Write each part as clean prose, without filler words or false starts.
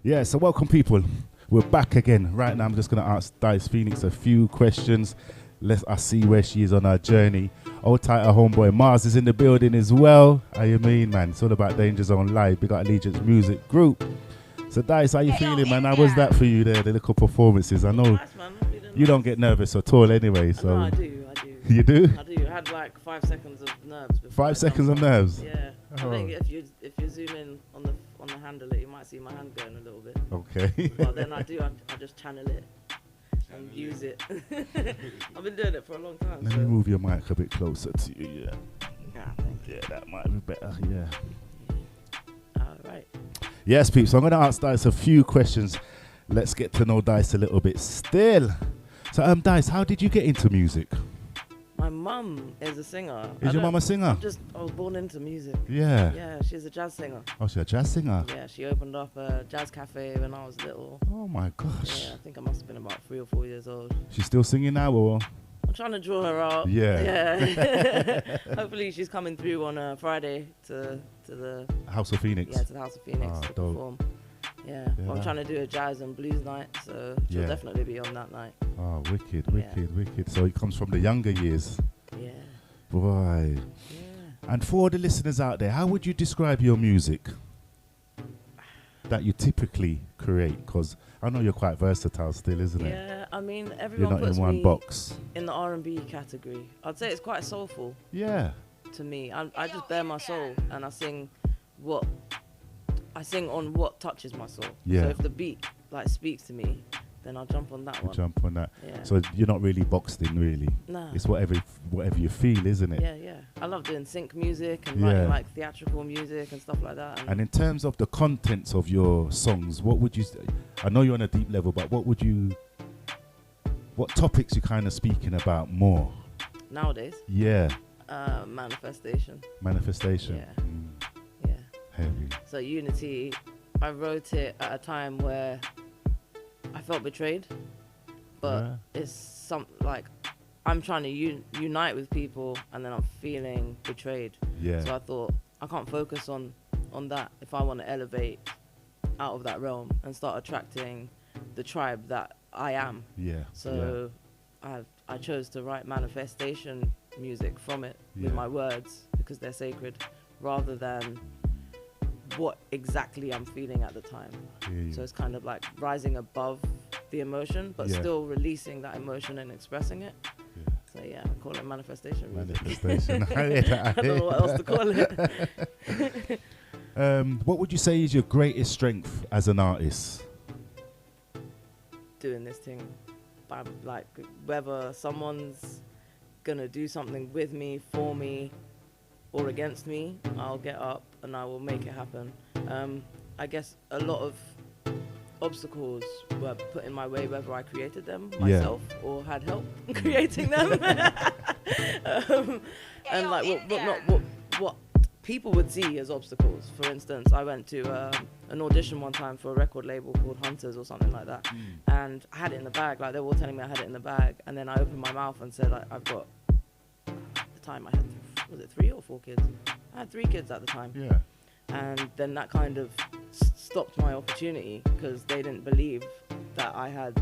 Yeah, so welcome people. We're back again. Right now I'm just going to ask Dice Phoenix a few questions. Let us see where she is on her journey. Old tight her homeboy Mars is in the building as well. How you mean, man? It's all about Dangerzone Live. Big up Allegiance Music Group. So Dice, how you feeling, man? How was that for you there, the little performances? I know Nice, man. you don't get nervous at all anyway, so... No, I do. You do? I do. I had like 5 seconds of nerves before. 5 seconds of nerves? Yeah. Oh. I think if you zoom in on the handle, you might see my hand going a little bit. Okay. But then I just channel it and use it. I've been doing it for a long time. Let me move your mic a bit closer to you, yeah. Thank you. Yeah, that might be better, yeah. Right. Yes, peeps, so I'm going to ask Dice a few questions. Let's get to know Dice a little bit still. So, Dice, how did you get into music? My mum is a singer. Is your mum a singer? I was born into music. Yeah. Yeah, she's a jazz singer. Oh, she's a jazz singer? Yeah, she opened up a jazz cafe when I was little. Oh, my gosh. Yeah, I think I must have been about 3 or 4 years old. She's still singing now, or? I'm trying to draw her out. Yeah. Yeah. Hopefully she's coming through on Friday to the House of Phoenix? Yeah, to the House of Phoenix to dope. perform. Yeah. Well, I'm trying to do a jazz and blues night, so she'll definitely be on that night. Oh, wicked. So it comes from the younger years. Yeah. Boy. Yeah. And for the listeners out there, how would you describe your music that you typically create? Because I know you're quite versatile still, isn't it? Yeah, I mean, everyone You're not puts in one me box. in the R&B category. I'd say it's quite soulful. Yeah. To me, I just bare my soul, and I sing on what touches my soul. Yeah. So if the beat like speaks to me, then I'll jump on that one. Jump on that. Yeah. So you're not really boxed in, really. Nah. It's whatever you feel, isn't it? Yeah. I love doing sync music and writing like theatrical music and stuff like that. And in terms of the contents of your songs, what would you? I know you're on a deep level, but what topics you kind of speaking about more nowadays? Yeah. Manifestation. Manifestation. Yeah. Heavy. So Unity, I wrote it at a time where I felt betrayed, but it's like I'm trying to unite with people, and then I'm feeling betrayed. Yeah. So I thought I can't focus on that if I want to elevate out of that realm and start attracting the tribe that I am. Yeah. So I chose to write manifestation music from it with my words because they're sacred, rather than what exactly I'm feeling at the time. So it's kind of like rising above the emotion, but still releasing that emotion and expressing it. So I call it manifestation music. Manifestation. I don't know what else to call it. What would you say is your greatest strength as an artist? Doing this thing, like whether someone's gonna do something with me, for me, or against me, I'll get up and I will make it happen. I guess a lot of obstacles were put in my way, whether I created them myself or had help creating them. And like what people would see as obstacles. For instance, I went to an audition one time for a record label called Hunters or something like that, and I had it in the bag. Like they were all telling me I had it in the bag, and then I opened my mouth and said, like, I've got. At the time I had, was it 3 or 4 kids? I had 3 kids at the time. Yeah. And then that kind of stopped my opportunity because they didn't believe that I had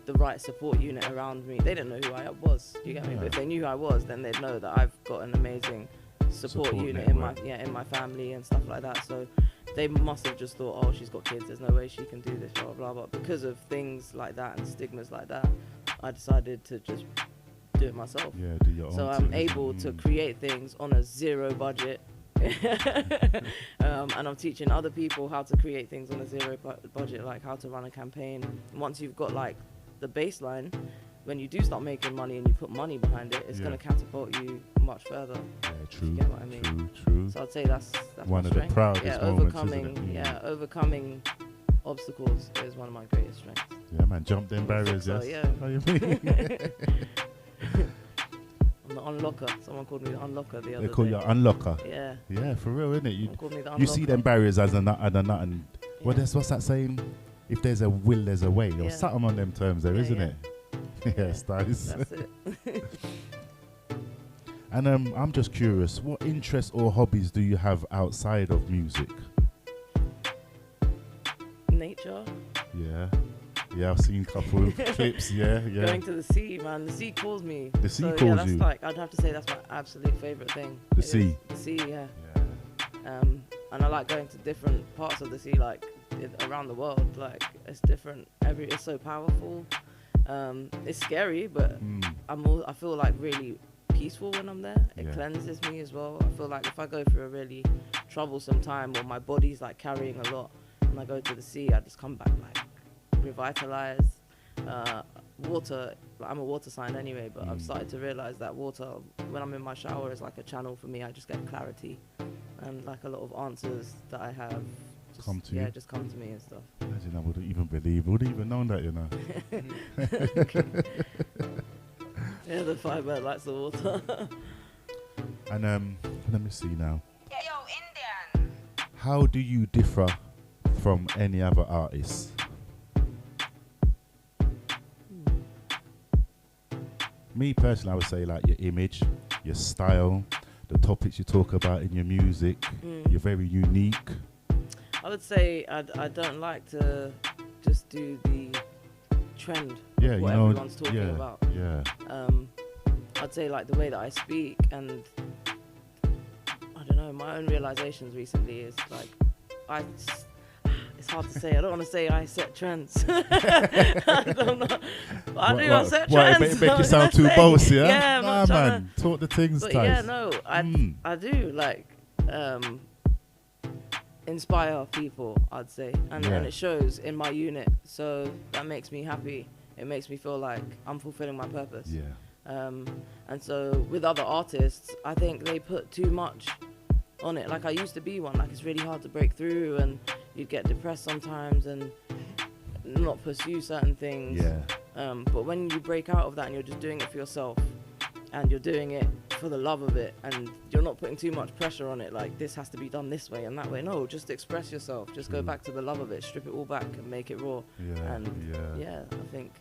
the right support unit around me. They didn't know who I was. You get me? But if they knew who I was, then they'd know that I've got an amazing support unit in my family and stuff like that. So they must have just thought, oh, she's got kids, there's no way she can do this, blah blah blah. But because of things like that and stigmas like that, I decided to just do it myself. Yeah, do your own so I'm able to create things on a 0 budget. And I'm teaching other people how to create things on a 0 budget, like how to run a campaign. Once you've got like the baseline, when you do start making money and you put money behind it, it's going to catapult you much further. Yeah, true. You get what I mean? True. So I'd say that's one of the proudest moments, isn't it? Overcoming obstacles is one of my greatest strengths. Yeah, man, jump them barriers. So, yes. How you mean? I'm the unlocker. Someone called me the unlocker the other day. They call you unlocker. Yeah. Yeah, for real, isn't it? You see them barriers as a nut and what's that saying? If there's a will, there's a way. Or something on them terms there, isn't it? Yes, nice. That's it. And I'm just curious, what interests or hobbies do you have outside of music? Nature. nature. Yeah. Yeah, I've seen a couple of clips. Yeah, yeah. Going to the sea, man. The sea calls me. The sea so, calls yeah, that's you. like, I'd have to say that's my absolute favorite thing. The sea. The sea, yeah. Yeah. And I like going to different parts of the sea, like around the world. Like it's different. It's so powerful. It's scary, but I feel like really peaceful when I'm there. It cleanses me as well. I feel like if I go through a really troublesome time or my body's like carrying a lot, and I go to the sea, I just come back like revitalized. Water, I'm a water sign anyway, but I've started to realize that water, when I'm in my shower, is like a channel for me. I just get clarity and like a lot of answers that I have just come to you. Just come to me and stuff. Imagine I wouldn't even believe, wouldn't even known that, you know. Yeah, the firebird likes the water. And let me see now. Yeah, yo, Indian. How do you differ from any other artists? Me personally, I would say like your image, your style, the topics you talk about in your music. You're very unique. I would say I don't like to just do the trend. Yeah, what everyone's talking about. Yeah. I'd say like the way that I speak, and I don't know, my own realizations recently is like it's hard to say. I don't want to say I set trends. I don't know. I set trends. Make you sound too bossy, yeah? Yeah, I'm not trying man. Talk the things, but guys. yeah, no, I do like inspire people, I'd say, and it shows in my unit. So that makes me happy. It makes me feel like I'm fulfilling my purpose. Yeah. And so with other artists, I think they put too much on it. Like I used to be one, like it's really hard to break through and you'd get depressed sometimes and not pursue certain things. Yeah. But when you break out of that and you're just doing it for yourself and you're doing it for the love of it and you're not putting too much pressure on it, like this has to be done this way and that way. No, just express yourself. Just go back to the love of it, strip it all back and make it raw. Yeah. And I think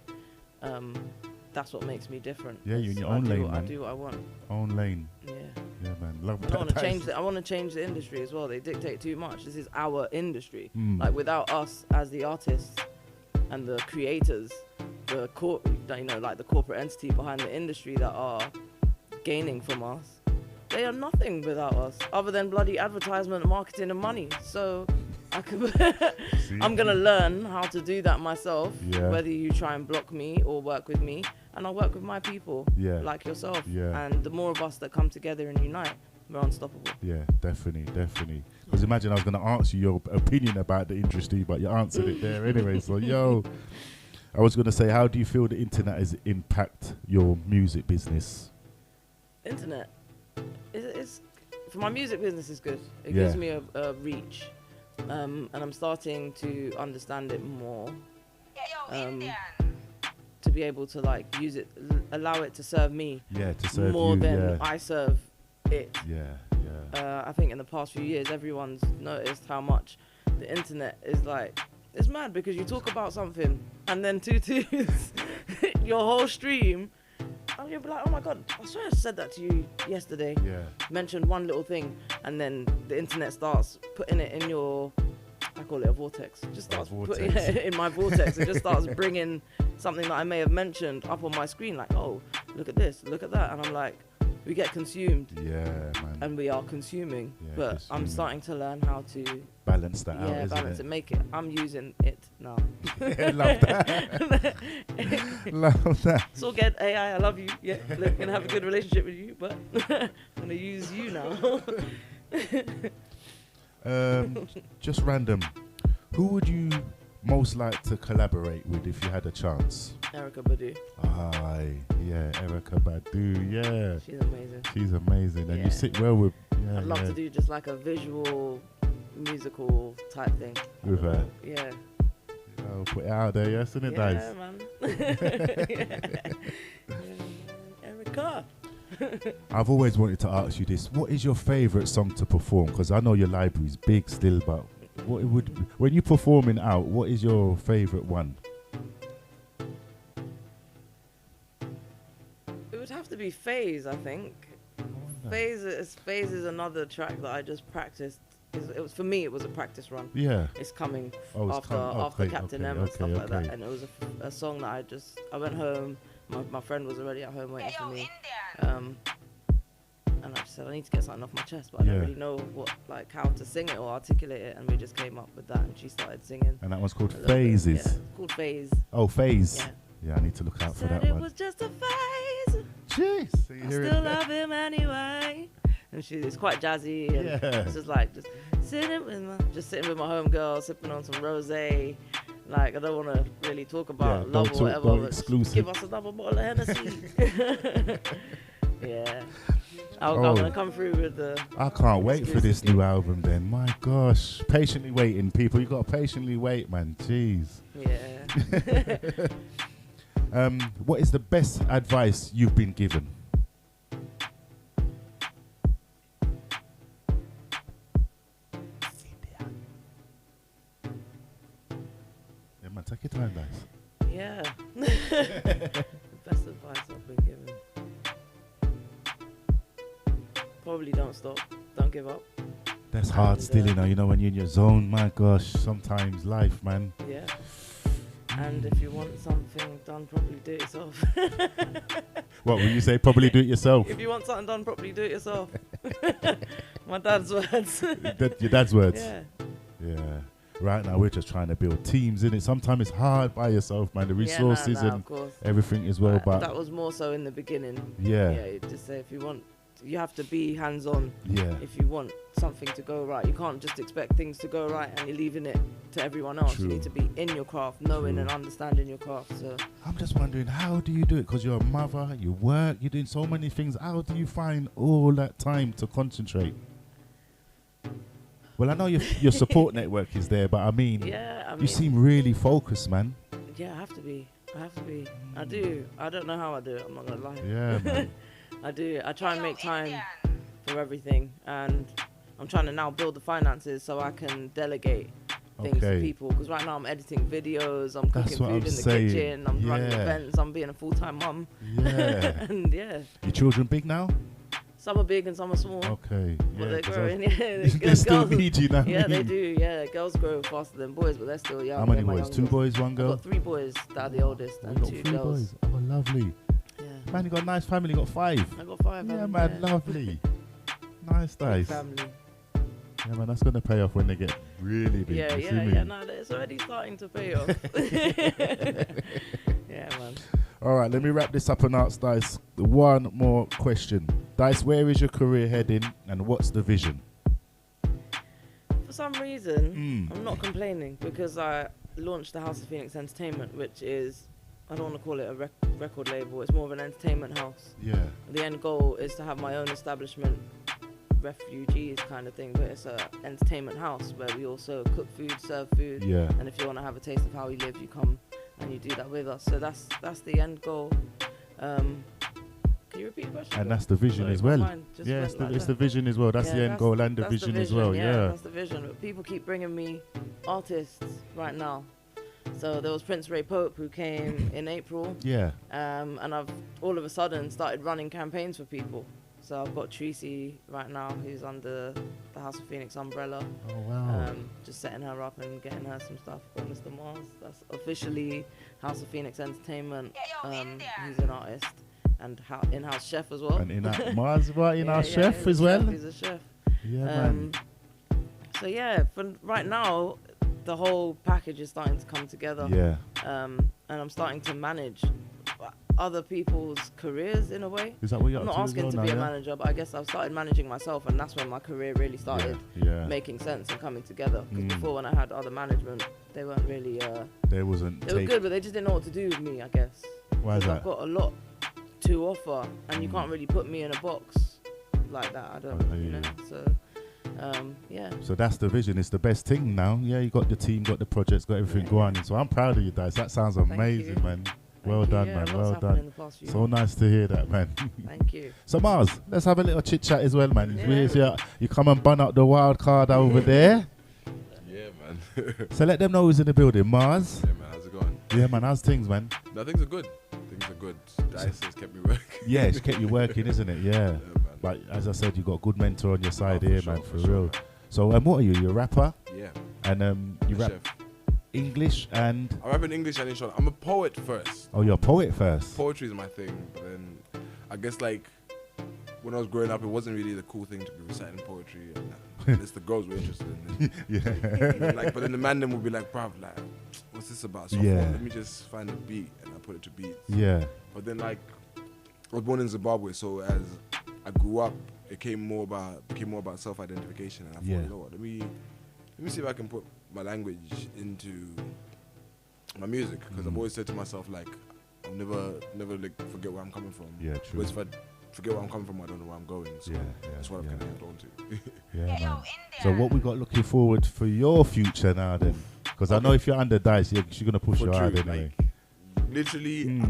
that's what makes me different. Yeah, you're in your own lane, man. I do what I want. Own lane. Yeah. Yeah, man. Love that. I want to change the industry as well. They dictate too much. This is our industry. Like without us as the artists and the creators, the corporate entity behind the industry that are gaining from us, they are nothing without us other than bloody advertisement, marketing and money. So I'm gonna learn how to do that myself, whether you try and block me or work with me, and I'll work with my people like yourself. And the more of us that come together and unite, we're unstoppable. Yeah, definitely. Because imagine I was going to ask you your opinion about the industry, but you answered it there anyway. So, I was going to say, how do you feel the internet has impacted your music business? Internet, it's for my music business is good. It gives me a reach, and I'm starting to understand it more. To be able to like use it, allow it to serve me. Yeah, to serve more you, than I serve it. I think in the past few years, everyone's noticed how much the internet is like. It's mad because you talk about something and then your whole stream, and you'll be like, oh my god, I swear I said that to you yesterday. Yeah. Mentioned one little thing, and then the internet starts putting it in your, I call it a vortex. It just starts putting it in my vortex. It just starts bringing something that I may have mentioned up on my screen, like, oh, look at this, look at that, and I'm like, we get consumed. Yeah, man. And we are consuming, but I'm starting to learn how to balance that out. Yeah, balance it, make it. I'm using it now. Yeah, love that. Love that. So get AI, I love you. Yeah, we're gonna have a good relationship with you, but I'm gonna use you now. Just random. Who would you most like to collaborate with if you had a chance? Erykah Badu. Aye, yeah, Erykah Badu, yeah. She's amazing. And you sit well with... Yeah, I'd love to do just like a visual, musical type thing. With her? Yeah. Oh, put it out there, yes, isn't it, guys? Yeah, man. Erykah. I've always wanted to ask you this. What is your favourite song to perform? Because I know your library's big still, but when you're performing out, what is your favourite one? It would have to be Phase, I think. Phase is another track that I just practiced It was for me. It was a practice run. Yeah. It's coming Oh, it's after okay, Captain okay, M and stuff okay, like that. okay. And it was a song that I went home. My friend was already at home waiting Hey, for yo, me. Indian. And I just said I need to get something off my chest, but I Yeah. don't really know how to sing it or articulate it. And we just came up with that, and she started singing. And that one's called a little bit. Phases. Yeah, it's called Phase. Oh, Phase. Yeah. Yeah, I need to look out for Said that it one. was just a phase. Jeez. So you I hear still it? love him anyway. And it's quite jazzy. And Yeah. it's just like sitting with my homegirl, sipping on some rosé. Like, I don't want to really talk about Yeah, love don't or talk- whatever. don't but exclusive. give us another bottle of Hennessy. Yeah. I'm Oh. going to come through with the... I can't wait for this exclusive. new album then. My gosh. Patiently waiting, people. You got to patiently wait, man. Jeez. Yeah. What is the best advice you've been given? Yeah, man, take your time, guys. Yeah. The best advice I've been given. Probably don't stop. Don't give up. That's hard And, still, you know, when you're in your zone. My gosh, sometimes life, man. Yeah. And if you want something done properly, do it yourself. What will you say? Probably do it yourself. If you want something done properly, do it yourself. My dad's words. Your dad's words. Yeah. Yeah. Right now, we're just trying to build teams, innit? Sometimes it's hard by yourself, man. The resources of and course. everything as well. But that was more so in the beginning. Yeah. Yeah, you just say if you want, you have to be hands-on. yeah, If you want something to go right, you can't just expect things to go right and you're leaving it to everyone else. True. You need to be in your craft, knowing True. and understanding your craft. So I'm just wondering, how do you do it? Because you're a mother, you work, you're doing so many things. How do you find all that time to concentrate? Well, I know your support network is there, but I mean, yeah, I mean, you seem really focused, man. yeah, I have to be. I do. I don't know how I do it. I'm not gonna lie. Yeah, man. I do. I try and Hey, yo, make time Indian. for everything, and I'm trying to now build the finances so I can delegate things to Okay. people. Because right now I'm editing videos, I'm That's cooking what food I'm in the saying. kitchen, I'm running Yeah. events, I'm being a full-time mum, Yeah. and yeah, Your children big now? some are big and some are small. Okay. But Yeah, they're 'cause growing. they still need you now. Yeah, they do. Yeah, girls grow faster than boys, but they're still young. How many They're my boys? young 2 boys, 1 I've girl? got 3 boys that are the oldest, Oh, and you got 2 3 girls. boys. Oh, lovely. Yeah, Man, you got a nice family. You got 5. I got 5. Yeah, man, lovely. Nice, Big nice. family. Yeah, man, that's gonna pay off when they get really big. Yeah, you see yeah, me? yeah. No, it's already starting to pay off. Yeah, man. All right, let me wrap this up and ask Dice one more question. Dice, where is your career heading, and what's the vision? For some reason, Mm. I'm not complaining because I launched the House of Phoenix Entertainment, which is, I don't want to call it a record label. It's more of an entertainment house. Yeah, The end goal is to have my own establishment, refugees kind of thing, but it's a entertainment house where we also cook food, serve food, yeah. and if you want to have a taste of how we live, you come and you do that with us. So that's the end goal. Can you repeat the question? And that's the vision Sorry, as my well. mind just Yeah, went it's the, like it's that. the vision as well. That's Yeah, the end goal and the that's vision as well. Yeah. That's the vision. But people keep bringing me artists right now. So there was Prince Ray Pope who came in April, Yeah. and I've all of a sudden started running campaigns for people. So I've got Tracy right now, who's under the House of Phoenix umbrella. Oh wow. Just setting her up and getting her some stuff. Got Mr. Mars, that's officially House of Phoenix Entertainment. Hey, yo, Indian. He's an artist and in-house chef as well. And in our Mars, right, in our Yeah, chef he's a as well. He's a chef. Yeah, man. So yeah, for right now, the whole package is starting to come together. Yeah. And I'm starting to manage other people's careers in a way. Is that what you're I'm up not to as asking well to now, be a yeah? manager, but I guess I've started managing myself, and that's when my career really started Yeah. making sense and coming together. Because Mm. before, when I had other management, they weren't really. There wasn't. They were good, but they just didn't know what to do with me, I guess. Why is 'Cause that? I've got a lot to offer, and you Mm. can't really put me in a box like that. I don't, I you hear know. you. So, yeah. So that's the vision. It's the best thing now. Yeah, you got the team, got the projects, got everything Yeah. going. So I'm proud of you guys. That sounds amazing, you. man. Well Thank you. done, Yeah, man. lots Well happened in done. the past few So months. nice to hear that, man. Thank you. So Mars, let's have a little chit chat as well, man. Yeah. We're here. You come and bun up the wild card over there. Yeah, man. So let them know who's in the building. Mars. Yeah, man. How's it going? Yeah, man. How's things, man? No, things are good. Things are good. Dice has kept me working. Yeah, it's kept you working, isn't it? Yeah. Yeah, man. But as I said, you got a good mentor on your side Oh, for here, sure, man. for For sure, real. man. So what are you? You're a rapper, Yeah. and you I'm a rap chef. English and I rap in English and in short. I'm a poet first. oh, you're a poet first. Poetry is my thing, but then I guess like when I was growing up, it wasn't really the cool thing to be reciting poetry, and it's the girls were interested in it. Yeah. And then, like, but then the man then would be like, bruv, like, what's this about? So I Yeah. thought, let me just find a beat and I put it to beats. Yeah. But then like I was born in Zimbabwe, so as I grew up, it became more about self-identification, and I thought, Yeah. you know what, let me see if I can put my language into my music, because I've always said to myself like, I'll never like forget where I'm coming from. Yeah, true. Because if I forget where I'm coming from, I don't know where I'm going. So Yeah, that's what I've yeah. kind of held on to. Yeah, Yo, man. So what we got looking forward for your future now then? Because I know if you're under Dice, you're gonna push For your hard true, anyway. Literally,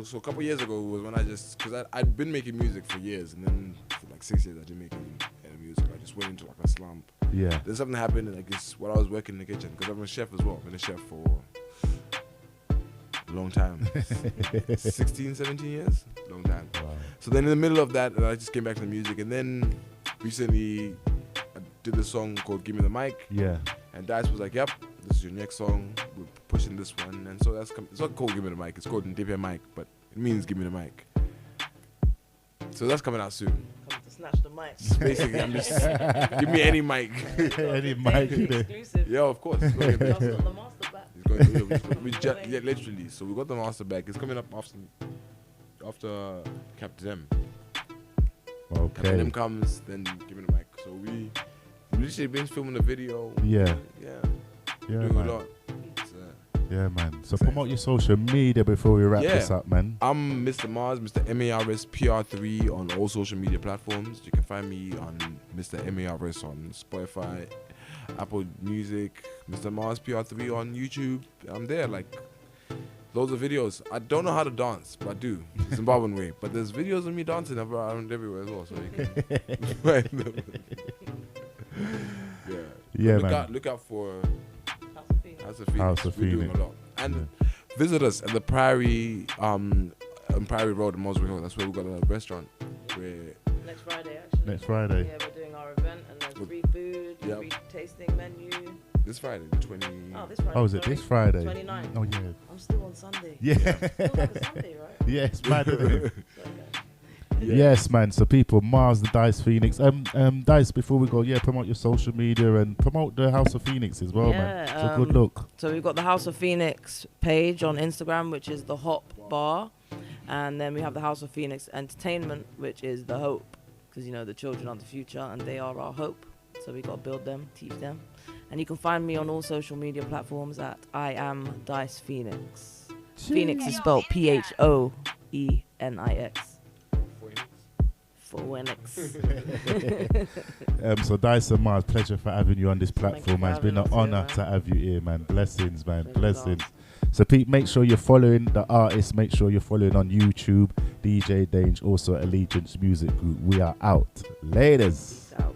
so a couple of years ago was when I just, because I'd been making music for years, and then for like 6 years I didn't make any music. I just went into like a slump. Yeah. Then something happened, and I guess while I was working in the kitchen, because I'm a chef as well. I've been a chef for a long time. 16, 17 years? Long time. Wow. So then in the middle of that, I just came back to the music, and then recently I did this song called Give Me the Mic, Yeah. and Dice was like, yep, this is your next song, we're pushing this one. And so it's not called Give Me the Mic, it's called Ndipya Mic, but it means Give Me the Mic. So that's coming out soon. Come to snatch the mic. Basically, I'm just, give me any mic. Any Thank mic. you, exclusive. Yeah, of course. It's going Just to got the master back. It's going to, yeah, literally. So we got the master back. It's coming up after Captain M. Captain Okay. M comes, then give me the mic. So we literally been filming the video. Yeah. Yeah. Yeah, Doing man. a lot. It's, Yeah, man. So promote your social media before we wrap Yeah. this up, man. I'm Mr. Mars, Mr. MARSPR3 on all social media platforms. You can find me on Mr. MARS on Spotify, Apple Music, Mr. Mars PR3 on YouTube. I'm there, like loads of videos. I don't know how to dance, but I do, Zimbabwean way. But there's videos of me dancing around everywhere as well, so you can find them. Yeah. Yeah, look man. Look out for House of Phoenix. House of Phoenix. House of We're doing Phoenix. a lot. And visit us at the Priory, on Priory Road in Mosbury Hill. That's where we got a restaurant. Where Next Friday, actually. Next Friday. Yeah, we're doing our event, and there's free food, Yep. free tasting menu. this Friday, the 20. Oh, this Friday. Oh, is it sorry. this Friday? 29. Oh, yeah. I'm still on Sunday. Yeah. Feels like a Sunday, right? Yeah, it's mad, isn't it? So, okay. Yes, man. So people, Mars, the Dice Phoenix. Dice, before we go, promote your social media and promote the House of Phoenix as well, man. Yeah, So good luck. So we've got the House of Phoenix page on Instagram, which is the Hop Bar, and then we have the House of Phoenix Entertainment, which is the Hope, because you know the children are the future and they are our hope. So we got to build them, teach them, and you can find me on all social media platforms at I am Dice Phoenix. Phoenix is spelled Phoenix. Phoenix. So Dice and Mars, pleasure for having you on this Thank you platform, for man. It's been an having us here, honor man. to have you here, man. Blessings, man. Pleasure, Blessings. So Pete, make sure you're following the artists. Make sure you're following on YouTube, DJ Dange, also Allegiance Music Group. We are out. Laters. Peace out.